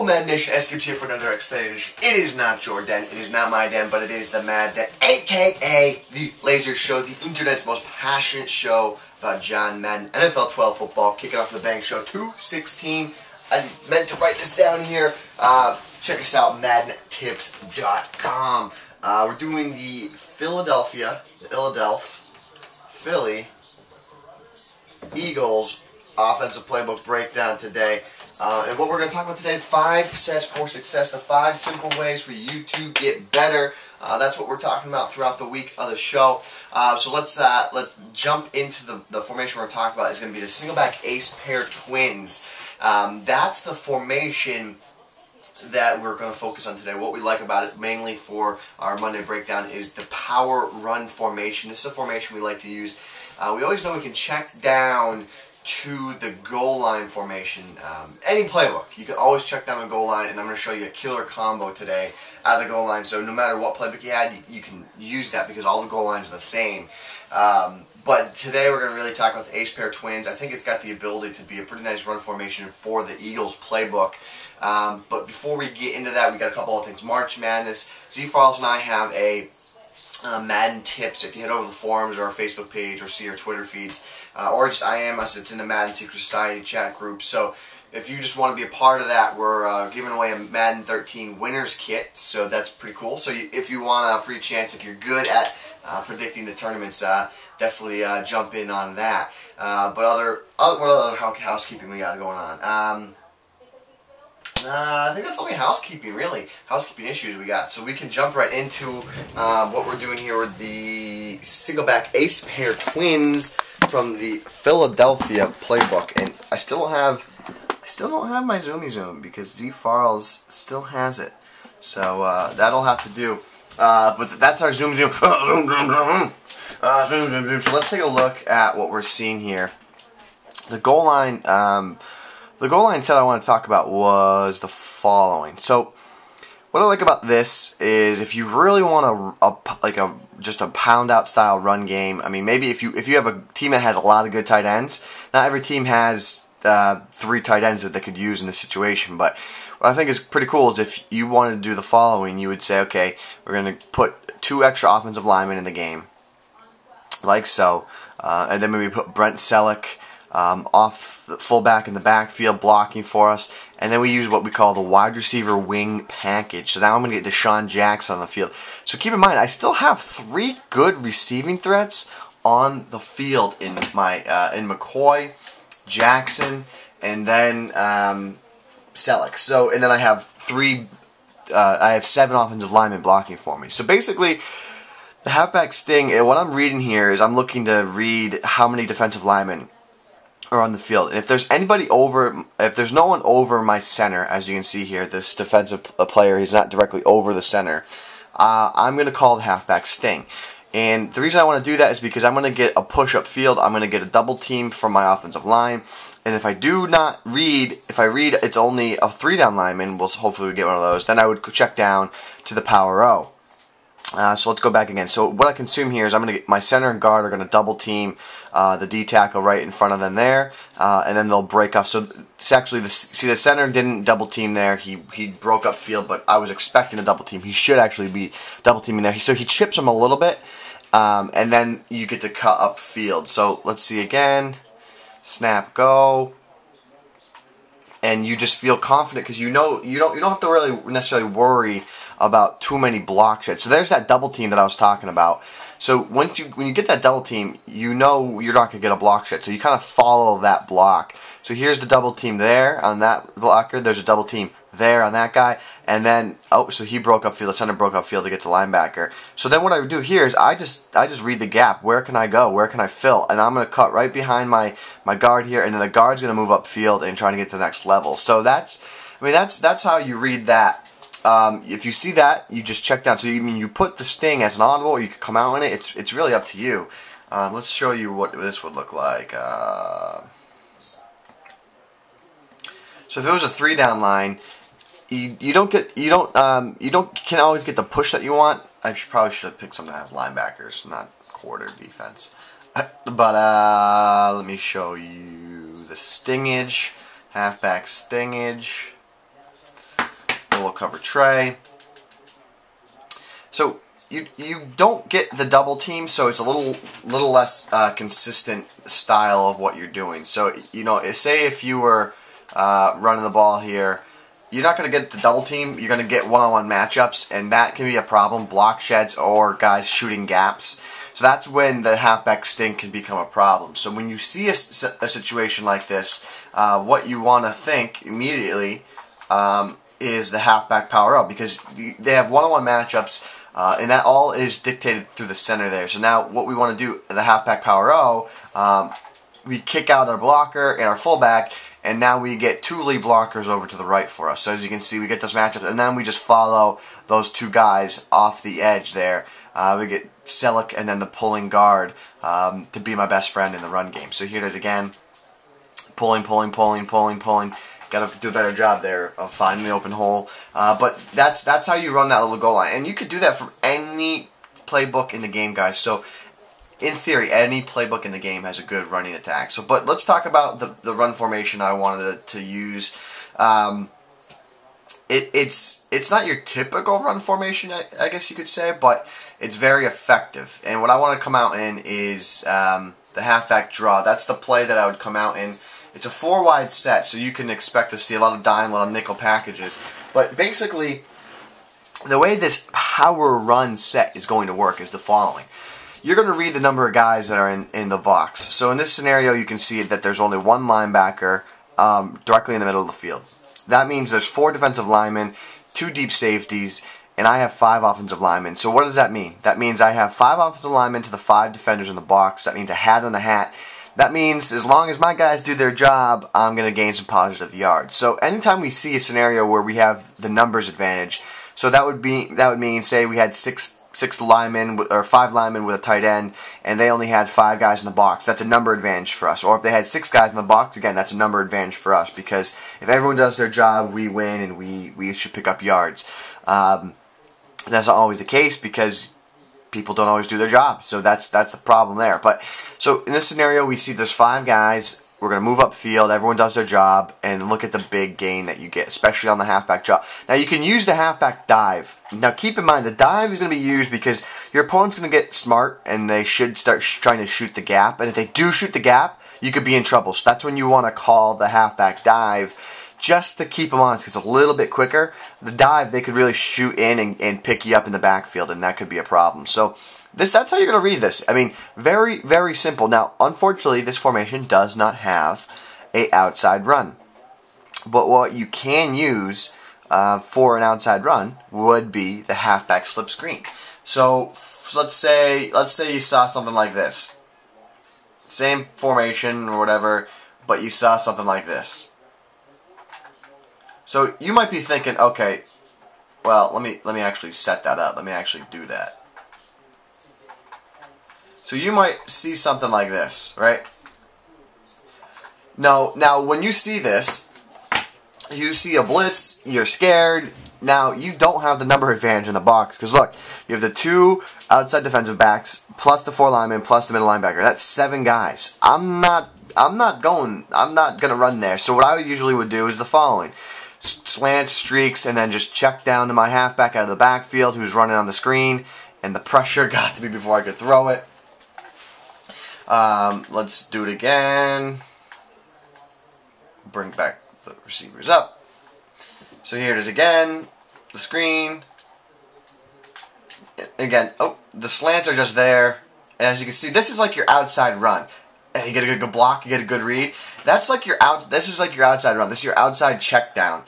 Hello Mad Nation, Gibs here for another exciting edition. It is not your den, it is not my den, but it is the Mad Den, aka the Laser Show, the internet's most passionate show about John Madden, NFL 12 football, kicking off the Bang Show 216. I meant to write this down here. Check us out, MaddenTips.com. We're doing the Philly Eagles offensive playbook breakdown today. And what we're going to talk about today, 5 sets for success, the 5 simple ways for you to get better. That's what we're talking about throughout the week of the show. So let's jump into the formation we're talking about. It's going to be the Singleback ace pair twins. That's the formation that we're going to focus on today. What we like about it, mainly for our Monday breakdown, is the power run formation. This is a formation we like to use. We always know we can check down to the goal line formation. Any playbook, you can always check down a goal line, and I'm going to show you a killer combo today out of the goal line. So no matter what playbook you had, you can use that because all the goal lines are the same. But today we're going to really talk about the ace pair twins. I think it's got the ability to be a pretty nice run formation for the Eagles playbook. But before we get into that, we got a couple of things. March Madness. Z-Files and I have a Madden Tips. If you head over to the forums or our Facebook page or see our Twitter feeds, or just IM us, it's in the Madden Secret Society chat group. So if you just want to be a part of that, we're giving away a Madden 13 winners kit, so that's pretty cool. So if you want a free chance, if you're good at predicting the tournaments, definitely jump in on that. But what other housekeeping we got going on? I think that's only housekeeping, really. Housekeeping issues we got. So we can jump right into what we're doing here with the Singleback ace pair twins from the Philadelphia playbook. And I still don't have my Zoom because Z-Files still has it. So that'll have to do. But that's our zoom. Zoom. So let's take a look at what we're seeing here. The goal line. The goal line set I want to talk about was the following. So, what I like about this is if you really want just a pound out style run game. I mean, maybe if you have a team that has a lot of good tight ends. Not every team has 3 tight ends that they could use in this situation. But what I think is pretty cool is if you wanted to do the following, you would say, okay, we're going to put 2 extra offensive linemen in the game, like so, and then maybe put Brent Selleck off the fullback in the backfield blocking for us, and then we use what we call the wide receiver wing package. So now I'm going to get Deshaun Jackson on the field. So keep in mind, I still have 3 good receiving threats on the field in my in McCoy, Jackson, and then Selleck. So and then I have 7 offensive linemen blocking for me. So basically, the halfback sting. What I'm reading here is I'm looking to read how many defensive linemen are on the field. And if there's no one over my center, as you can see here, this defensive player, he's not directly over the center, I'm going to call the halfback sting. And the reason I want to do that is because I'm going to get a push-up field, I'm going to get a double team from my offensive line, and if I read it's only a 3-down lineman, we'll hopefully get one of those, then I would check down to the power O. So let's go back again. So what I consume here is I'm going to get my center and guard are going to double team the D tackle right in front of them there, and then they'll break off. So it's actually the center didn't double team there. He broke up field, but I was expecting a double team. He should actually be double teaming there. So he chips him a little bit, and then you get to cut up field. So let's see again. Snap, go. And you just feel confident because you don't have to really necessarily worry about too many block shots. So there's that double team that I was talking about. So when you get that double team, you know you're not going to get a block shot. So you kind of follow that block. So here's the double team there on that blocker. There's a double team there on that guy. And then, so he broke up field. The center broke up field to get to linebacker. So then what I would do here is I just read the gap. Where can I go? Where can I fill? And I'm going to cut right behind my guard here. And then the guard's going to move up field and try to get to the next level. So that's how you read that. If you see that, you just check down. So you put the sting as an audible, or you can come out in it. It's really up to you. Let's show you what this would look like. So if it was a 3-down line, you can always get the push that you want. I probably should have picked something that has linebackers, not quarter defense. But let me show you the stingage, halfback stingage. little cover tray. So you don't get the double team, so it's a little less consistent style of what you're doing. So say if you were running the ball here, you're not going to get the double team. You're going to get one-on-one matchups, and that can be a problem. Block sheds or guys shooting gaps. So that's when the halfback sting can become a problem. So when you see a situation like this, what you want to think immediately is the halfback power up, because they have one-on-one matchups. And that all is dictated through the center there. So now what we want to do, the halfback power O, we kick out our blocker and our fullback, and now we get two lead blockers over to the right for us. So as you can see, we get those matchups, and then we just follow those two guys off the edge there. We get Selleck and then the pulling guard to be my best friend in the run game. So here it is again, pulling. Got to do a better job there of finding the open hole. But that's how you run that little goal line. And you could do that from any playbook in the game, guys. So in theory, any playbook in the game has a good running attack. But let's talk about the run formation I wanted to use. It's not your typical run formation, I guess you could say, but it's very effective. And what I want to come out in is the halfback draw. That's the play that I would come out in. It's a 4-wide set, so you can expect to see a lot of dime, a lot of nickel packages. But basically, the way this power run set is going to work is the following. You're going to read the number of guys that are in the box. So in this scenario, you can see that there's only one linebacker directly in the middle of the field. That means there's 4 defensive linemen, 2 deep safeties, and I have 5 offensive linemen. So what does that mean? That means I have 5 offensive linemen to the 5 defenders in the box. That means a hat and a hat. That means as long as my guys do their job, I'm going to gain some positive yards. So anytime we see a scenario where we have the numbers advantage, so that would mean say we had 6 linemen or 5 linemen with a tight end, and they only had 5 guys in the box. That's a number advantage for us. Or if they had 6 guys in the box, again, that's a number advantage for us, because if everyone does their job, we win and we should pick up yards. That's not always the case, because people don't always do their job, so that's the problem there. But so in this scenario, we see there's 5 guys. We're going to move upfield. Everyone does their job, and look at the big gain that you get, especially on the halfback draw. Now you can use the halfback dive. Now keep in mind the dive is going to be used because your opponent's going to get smart, and they should start trying to shoot the gap. And if they do shoot the gap, you could be in trouble. So that's when you want to call the halfback dive, just to keep them honest, because it's a little bit quicker. The dive, they could really shoot in and pick you up in the backfield, and that could be a problem. So that's how you're going to read this. I mean, very, very simple. Now, unfortunately, this formation does not have an outside run. But what you can use for an outside run would be the halfback slip screen. So let's say you saw something like this. Same formation or whatever, but you saw something like this. So you might be thinking, okay, well, let me actually set that up. Let me actually do that. So you might see something like this, right? Now when you see this, you see a blitz, you're scared. Now you don't have the number advantage in the box, because look, you have the 2 outside defensive backs plus the 4 linemen plus the middle linebacker. That's 7 guys. I'm not gonna run there. So what I usually would do is the following: slants, streaks, and then just check down to my halfback out of the backfield who's running on the screen, and the pressure got to me before I could throw it. Let's do it again. Bring back the receivers up. So here it is again, the screen. Again, oh, the slants are just there. And as you can see, this is like your outside run. And you get a good block, you get a good read. That's like this is like your outside run. This is your outside check down.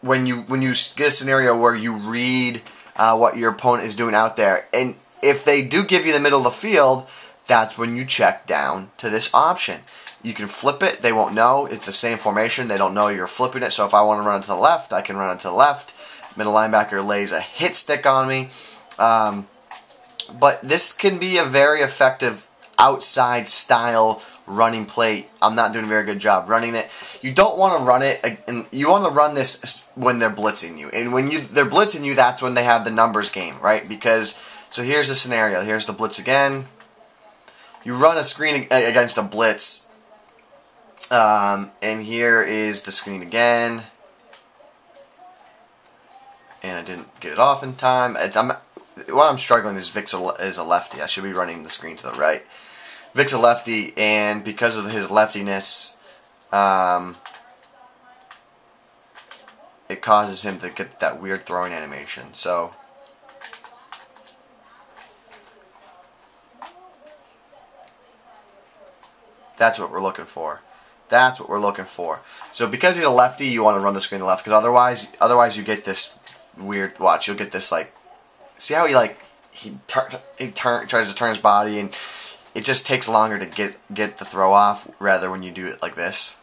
When you get a scenario where you read what your opponent is doing out there, and if they do give you the middle of the field, that's when you check down to this option. You can flip it. They won't know. It's the same formation. They don't know you're flipping it. So if I want to run it to the left, I can run it to the left. Middle linebacker lays a hit stick on me. But this can be a very effective outside style running play. I'm not doing a very good job running it. You don't want to run it, and you want to run this when they're blitzing you. And when they're blitzing you, that's when they have the numbers game, right? Because, so here's the scenario. Here's the blitz again. You run a screen against a blitz, and here is the screen again. and I didn't get it off in time. What I'm struggling is Vic's is a lefty. I should be running the screen to the right. Vic's a lefty, and because of his leftiness, it causes him to get that weird throwing animation. So that's what we're looking for. That's what we're llooking for. So because he's a lefty, you want to run the screen to the left, because otherwise you get this weird, watch, you'll get this, like, see how he tries to turn his body, and it just takes longer to get the throw off, rather when you do it like this.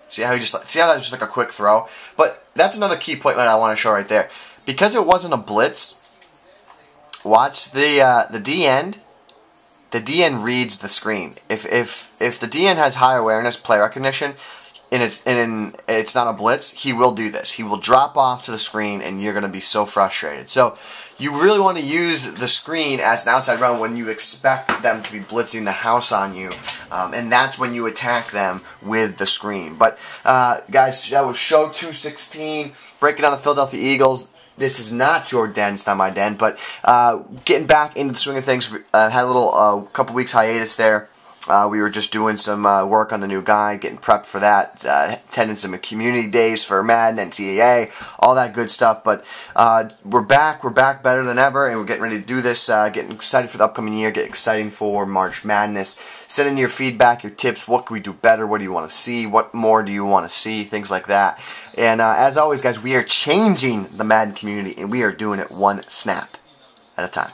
See how that's just like a quick throw? But that's another key point that I want to show right there. Because it wasn't a blitz, watch the DN. The DN reads the screen. If the DN has high awareness, play recognition, and it's not a blitz, he will do this. He will drop off to the screen, and you're going to be so frustrated. So you really want to use the screen as an outside run when you expect them to be blitzing the house on you, and that's when you attack them with the screen. But guys, that was show 216, breaking down the Philadelphia Eagles. This is not your den, it's not my den, but getting back into the swing of things. Had a little couple weeks hiatus there. We were just doing some work on the new guide, getting prepped for that, attending some community days for Madden, NCAA, all that good stuff. But we're back better than ever, and we're getting ready to do this, getting excited for the upcoming year, getting excited for March Madness. Send in your feedback, your tips, what can we do better, what do you want to see, what more do you want to see, things like that. And as always, guys, we are changing the Madden community, and we are doing it one snap at a time.